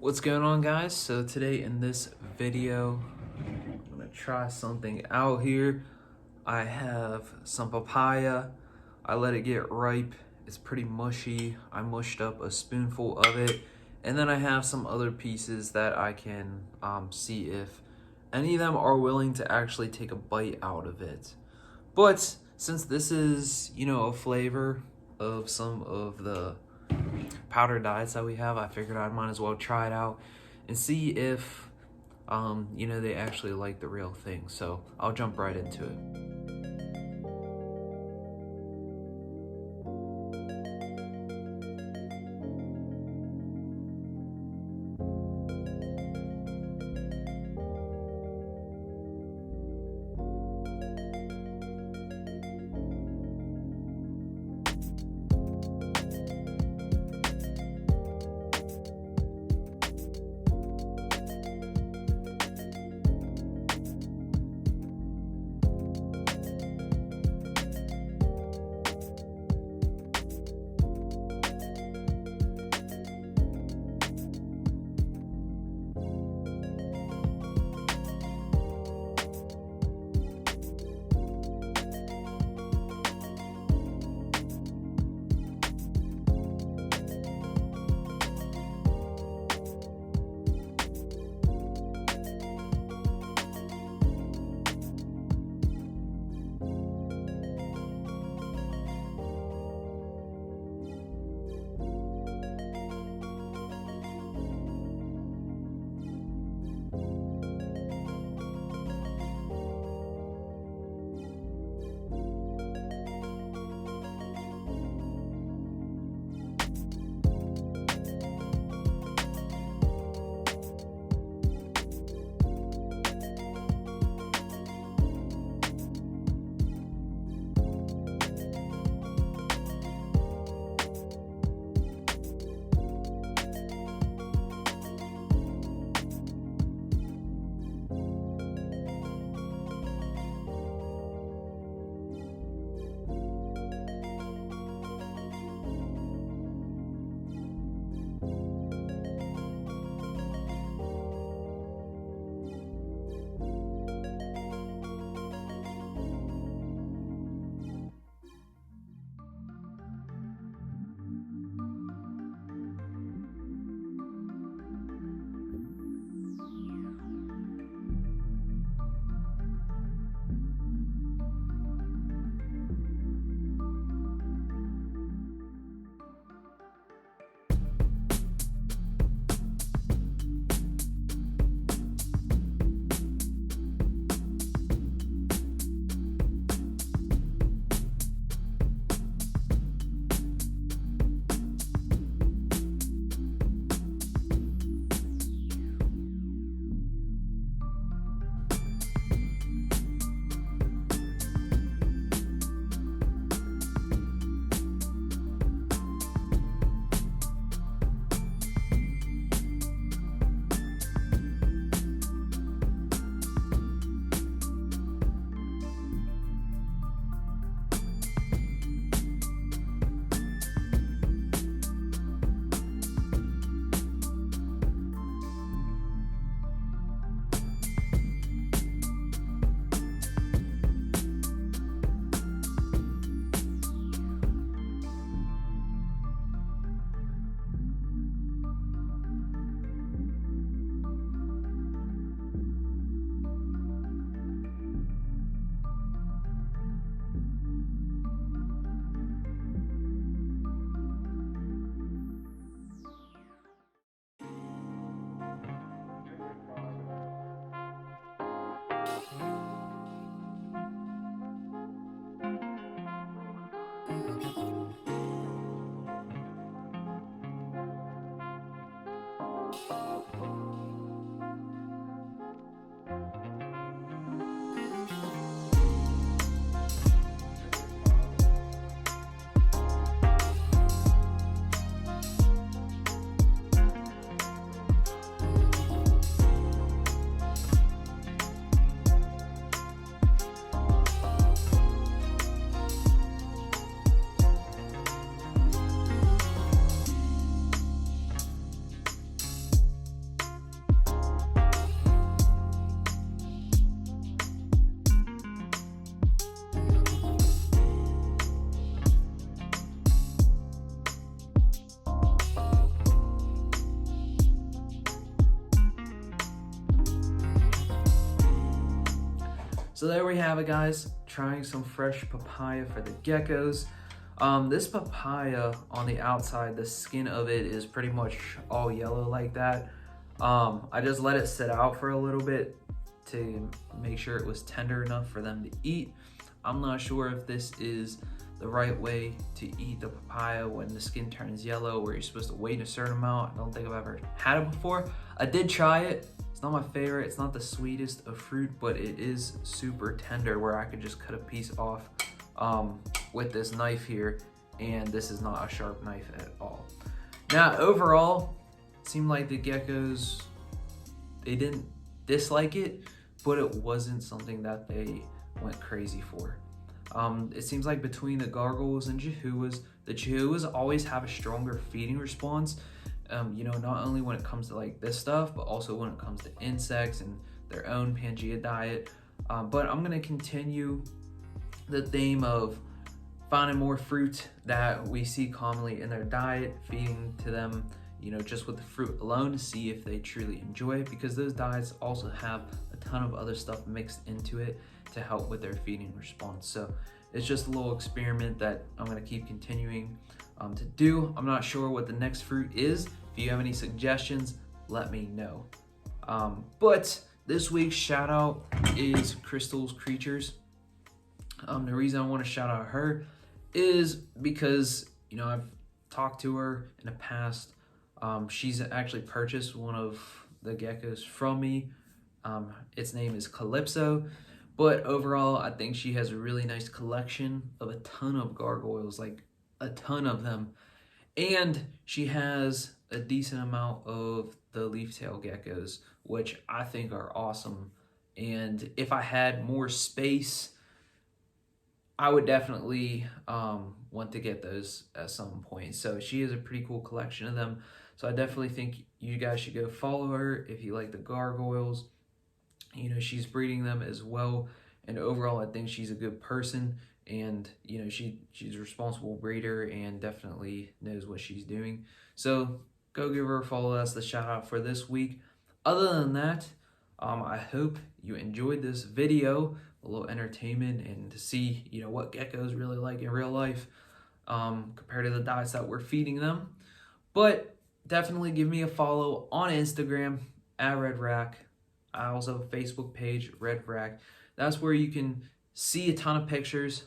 What's going on, guys? So today in this video I'm gonna try something out here. I have some papaya. I let it get ripe. It's pretty mushy. I mushed up a spoonful of it, and then I have some other pieces that I can see if any of them are willing to actually take a bite out of it. But since this is, a flavor of some of the powder diets that we have, I figured I might as well try it out and see if, they actually like the real thing. So I'll jump right into it. So there we have it, guys. Trying some fresh papaya for the geckos. This papaya on the outside, the skin of it is pretty much all yellow like that. I just let it sit out for a little bit to make sure it was tender enough for them to eat. I'm not sure if this is the right way to eat the papaya when the skin turns yellow, where you're supposed to wait a certain amount. I don't think I've ever had it before. I did try it. It's not my favorite. It's not the sweetest of fruit, but it is super tender where I could just cut a piece off with this knife here, and this is not a sharp knife at all. Now, overall, it seemed like the geckos, they didn't dislike it, but it wasn't something that they went crazy for. It seems like between the Gargoyles and Chahowas, the Chahowas always have a stronger feeding response, you know, not only when it comes to like this stuff, but also when it comes to insects and their own Pangea diet. But I'm gonna continue the theme of finding more fruit that we see commonly in their diet, feeding to them, you know, just with the fruit alone to see if they truly enjoy it, because those diets also have a ton of other stuff mixed into it to help with their feeding response. So it's just a little experiment that I'm gonna keep continuing to do. I'm not sure what the next fruit is. If you have any suggestions, let me know. But this week's shout out is Crystal's Creatures. The reason I want to shout out her is because, you know, I've talked to her in the past. She's actually purchased one of the geckos from me. Its name is Calypso, but overall I think she has a really nice collection of a ton of gargoyles, like a ton of them, and she has a decent amount of the leaf-tailed geckos, which I think are awesome. And if I had more space, I would definitely want to get those at some point. So she has a pretty cool collection of them. So I definitely think you guys should go follow her if you like the gargoyles. You know, she's breeding them as well. And overall, I think she's a good person. And, you know, she's a responsible breeder and definitely knows what she's doing. So go give her a follow. That's the shout out for this week. Other than that, I hope you enjoyed this video, a little entertainment, and to see, you know, what geckos really like in real life compared to the diets that we're feeding them. But definitely give me a follow on Instagram at Red Rack. I also have a Facebook page, Red Rack. That's where you can see a ton of pictures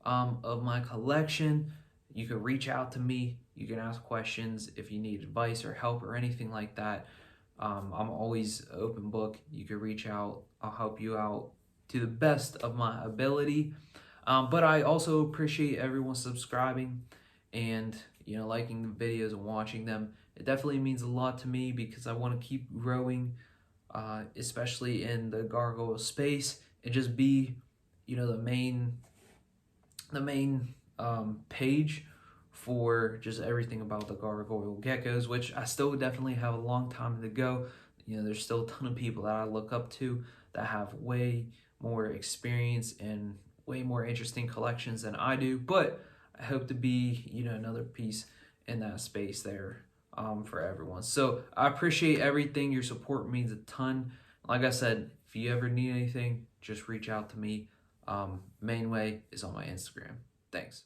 of my collection. You can reach out to me. You can ask questions if you need advice or help or anything like that. I'm always an open book. You can reach out. I'll help you out to the best of my ability. But I also appreciate everyone subscribing and, you know, liking the videos and watching them. It definitely means a lot to me because I want to keep growing, especially in the gargoyle space, and just be, you know, the main page for just everything about the gargoyle geckos, which I still definitely have a long time to go. You know, there's still a ton of people that I look up to that have way more experience and way more interesting collections than I do, but I hope to be, you know, another piece in that space there for everyone. So I appreciate everything. Your support means a ton. Like I said, if you ever need anything, just reach out to me. Main way is on my Instagram. Thanks.